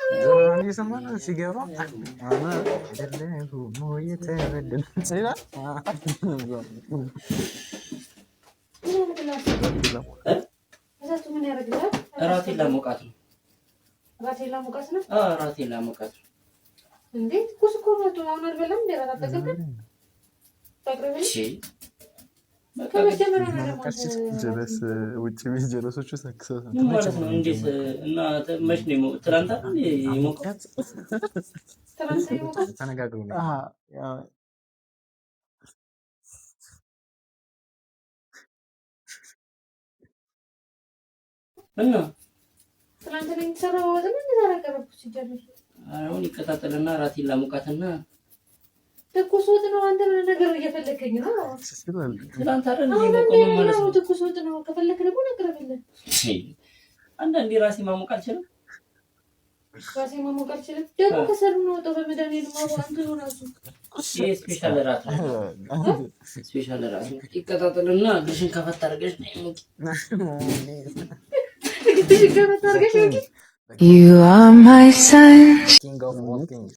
እየሰማን ሲገባ እራቴን ላሞቃት ነው። እራቴን ላሞቃት ነው። እንዴት ትኩስ እኮ ነው። አሁን አልበላም። እንደ እራት አጠገብን ጀለስ ውጭ ቤት ጀለሶቹ ሰክሰው ማለት ነው። እንዴት እና መች ነው ትናንት የሞቀት ተነጋግሩ እና ትናንት ነው የተሰራው። ወደ ምን ተራቀረብኩ ሲጀምር አሁን ይቀጣጠልና ራቴን ላሞቃትና ትኩስ ወጥ ነው። አንተ ምን ነገር እየፈለከኝ ነው? ትናንት አይደል የሞቀው ማለት ነው። ትኩስ ወጥ ነው። ከፈለክ ደግሞ ነግረብልህ። አንዳንዴ ራሴ ማሞቅ አልችልም። ራሴ ማሞቅ አልችልም ደግሞ ከሰሩ ነው ወጣው በመድኃኒዓለም ነው። አንተ ነው ራሱ ይሄ ስፔሻል ራት ነው። ስፔሻል ራት ነው። ይቀጣጠልና ግሽን ከፈት አድርገሽ ነው። ግሽን ከፈት አድርገሽ ነው። You are my sunshine. King of all kings.